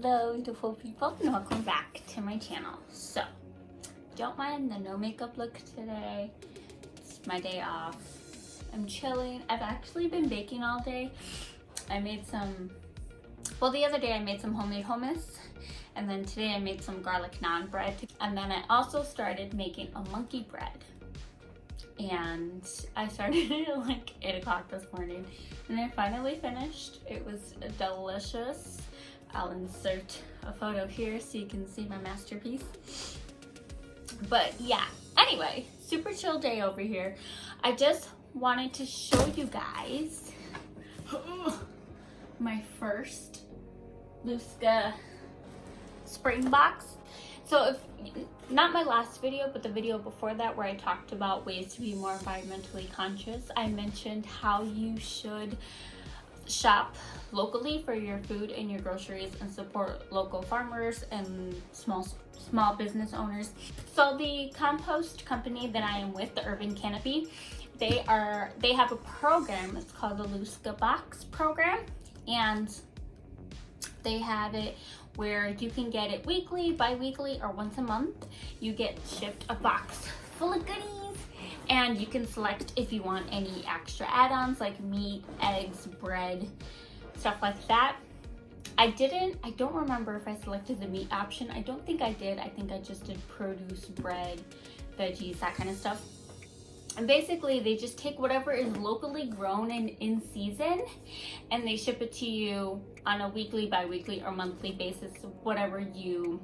Hello beautiful people and welcome back to my channel. So don't mind the no makeup look today. It's my day off. I'm chilling. I've actually been baking all day. I made some, well, the other day I made some homemade hummus, and then today I made some garlic naan bread, and then I also started making a monkey bread. And I started it at like 8 o'clock this morning and I finally finished. It was delicious. I'll insert a photo here so you can see my masterpiece. But yeah, anyway, super chill day over here. I just wanted to show you guys my first LUSCA spring box. So if not my last video, but the video before that where I talked about ways to be more environmentally conscious, I mentioned how you should shop locally for your food and your groceries and support local farmers and small business owners. So the compost company that I am with, the Urban Canopy, they have a program. It's called the LUSCA Box program, and they have it where you can get it weekly, bi-weekly, or once a month. You get shipped a box full of goodies, and you can select if you want any extra add-ons like meat, eggs, bread, stuff like that. I don't remember if I selected the meat option. I don't think I did. I think I just did produce, bread, veggies, that kind of stuff. And basically they just take whatever is locally grown and in season, and they ship it to you on a weekly, bi-weekly, or monthly basis, whatever you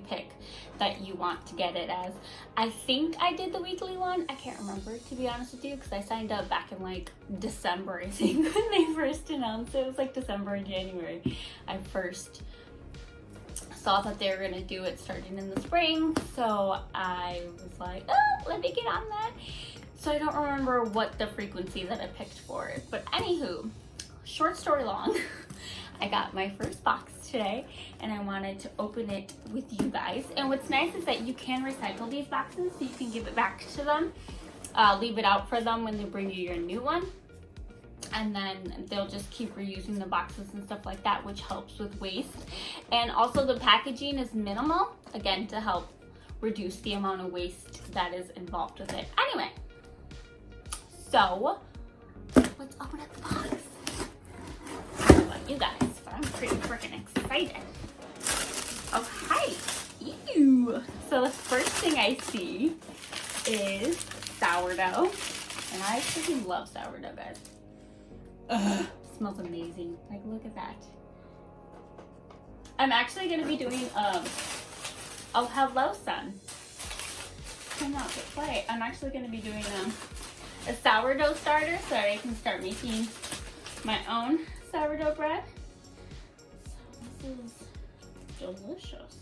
pick that you want to get it as. I think I did the weekly one. I can't remember, to be honest with you, because I signed up back in like December, I think, when they first announced it. It was like December or January. I first saw that they were gonna do it starting in the spring, so I was like, oh, let me get on that. So I don't remember what the frequency that I picked for it, but anywho, short story long, I got my first box today and I wanted to open it with you guys. And what's nice is that you can recycle these boxes, so you can give it back to them, leave it out for them when they bring you your new one, and then they'll just keep reusing the boxes and stuff like that, which helps with waste. And also the packaging is minimal, again, to help reduce the amount of waste that is involved with it. Anyway, so let's open up the box. I don't know about you guys, but I'm pretty freaking excited. Okay, ew. So the first thing I see is sourdough, and I freaking love sourdough, guys. Ugh, smells amazing. Like, look at that. I'm actually going to be doing, oh, hello, son. Come out to play. I'm actually going to be doing a sourdough starter so that I can start making my own sourdough bread. So this is delicious.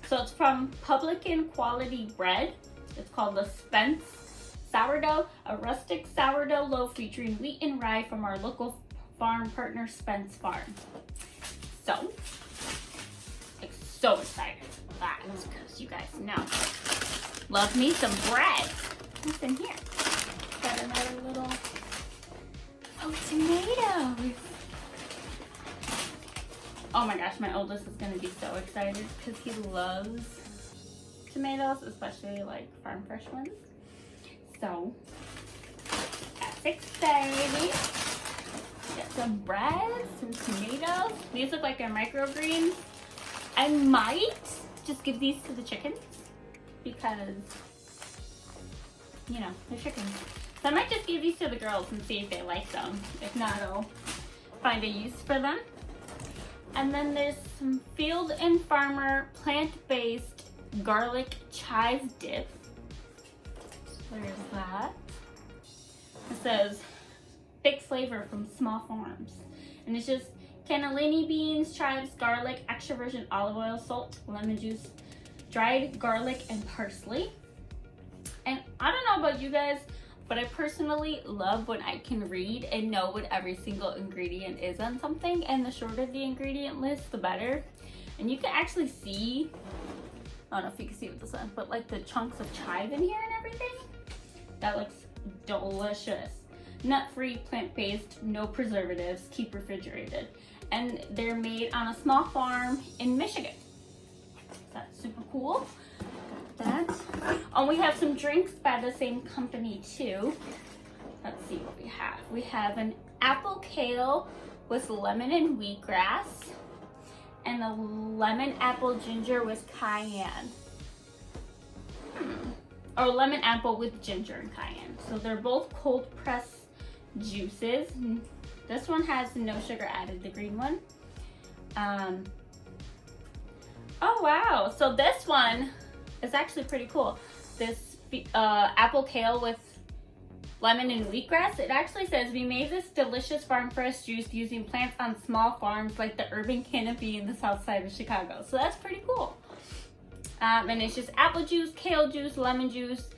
So it's from Publican Quality Bread. It's called the Spence Sourdough, a rustic sourdough loaf featuring wheat and rye from our local farm partner, Spence Farm. So, I'm so excited for that, because you guys know, love me some bread. What's in here? Got another little, tomatoes. Oh my gosh, my oldest is gonna be so excited because he loves tomatoes, especially like farm fresh ones. So, that's exciting. Got some bread, some tomatoes. These look like they're microgreens. I might just give these to the chickens because, you know, they're chickens. So I might just give these to the girls and see if they like them. If not, I'll find a use for them. And then there's some Field and Farmer plant-based garlic chives dip. There's that. It says thick flavor from small farms, and it's just cannellini beans, chives, garlic, extra virgin olive oil, salt, lemon juice, dried garlic, and parsley. And I don't know about you guys, but I personally love when I can read and know what every single ingredient is on something, and the shorter the ingredient list, the better. And you can actually see, I don't know if you can see with the sun, but like the chunks of chive in here and everything. That looks delicious. Nut-free, plant-based, no preservatives, keep refrigerated. and they're made on a small farm in Michigan. That's super cool. Got that. Oh, we have some drinks by the same company too. Let's see what we have. We have an apple kale with lemon and wheatgrass, and a lemon apple ginger with cayenne. Or lemon apple with ginger and cayenne. So they're both cold pressed juices. This one has no sugar added, the green one. Oh wow, so this one is actually pretty cool. This apple kale with lemon and wheatgrass, it actually says, we made this delicious farm fresh juice using plants on small farms like the Urban Canopy in the south side of Chicago. So that's pretty cool. And it's just apple juice, kale juice, lemon juice,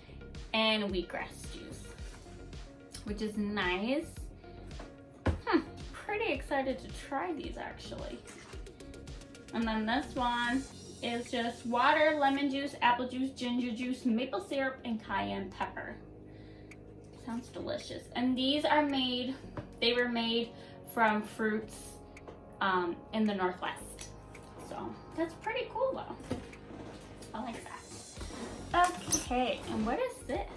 and wheatgrass juice, which is nice. Pretty excited to try these actually. And then this one is just water, lemon juice, apple juice, ginger juice, maple syrup, and cayenne pepper. Sounds delicious. And these are made, they were made from fruits in the Northwest. So that's pretty cool though. I like that. Okay, and what is this?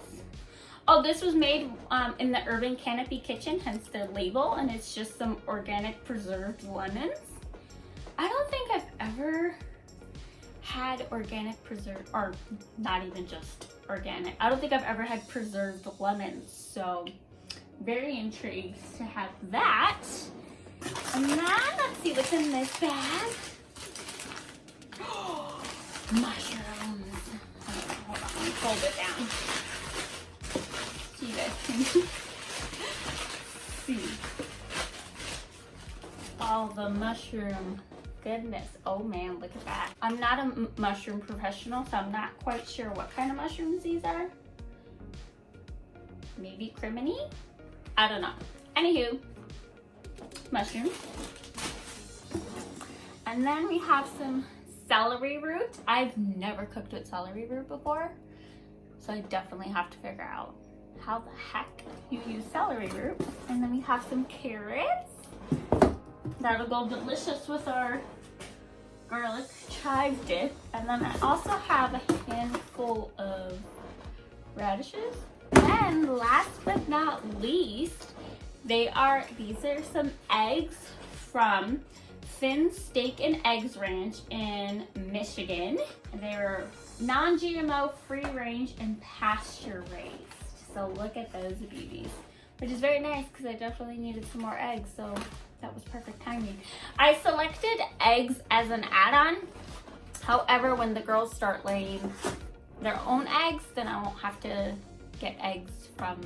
Oh, this was made in the Urban Canopy kitchen, hence the label, and it's just some organic preserved lemons. I don't think I've ever had organic preserved, or not even just organic. I don't think I've ever had preserved lemons, so very intrigued to have that. And then let's see what's in this bag. Mushrooms. Hold on, let me fold it down so you guys can see all the mushroom goodness. Oh man, look at that. I'm not a mushroom professional, so I'm not quite sure what kind of mushrooms these are. Maybe criminy? I don't know. Anywho, mushrooms. And then we have some celery root. I've never cooked with celery root before, so I definitely have to figure out how the heck you use celery root. And then we have some carrots. That'll go delicious with our garlic chives dip. And then I also have a handful of radishes. And last but not least, these are some eggs from Finn's Steak and Eggs Ranch in Michigan. They're non-GMO, free range, and pasture raised. So look at those beauties, which is very nice because I definitely needed some more eggs, so that was perfect timing. I selected eggs as an add-on. However, when the girls start laying their own eggs, then I won't have to get eggs from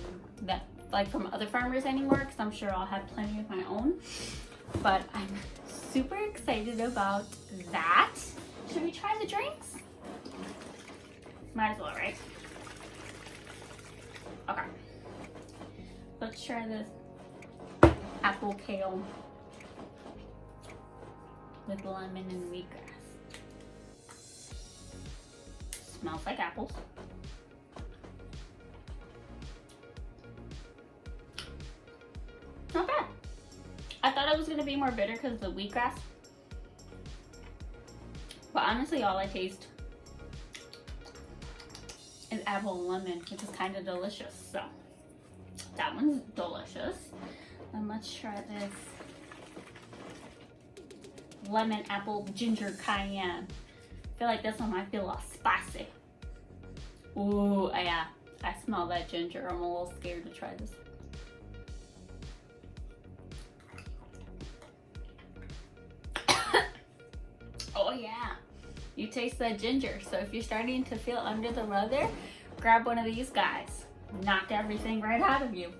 from other farmers anymore, because I'm sure I'll have plenty of my own. But I'm super excited about that. Should we try the drinks? Might as well, right? Okay. Let's try this apple kale with lemon and wheatgrass. Smells like apples. Not bad. I thought it was gonna be more bitter because of the wheatgrass. But honestly, all I taste is apple and lemon, which is kind of delicious. So that one's delicious. And let's try this lemon apple ginger cayenne. I feel like this one might be a little spicy. Ooh, yeah, I smell that ginger. I'm a little scared to try this. Oh yeah, you taste that ginger. So if you're starting to feel under the weather, grab one of these guys. Knock everything right out of you.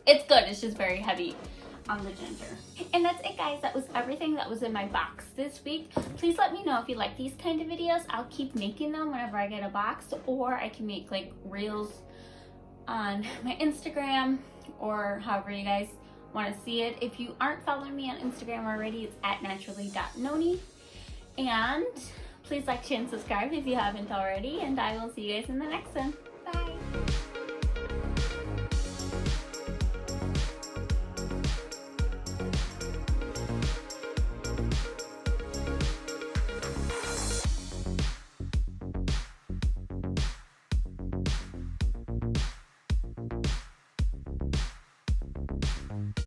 It's good, it's just very heavy on the ginger. And that's it, guys. That was everything that was in my box this week. Please let me know if you like these kind of videos. I'll keep making them whenever I get a box, or I can make like reels on my Instagram, or however you guys want to see it. If you aren't following me on Instagram already, it's at naturally.noni. And please like, share, and subscribe if you haven't already, and I will see you guys in the next one.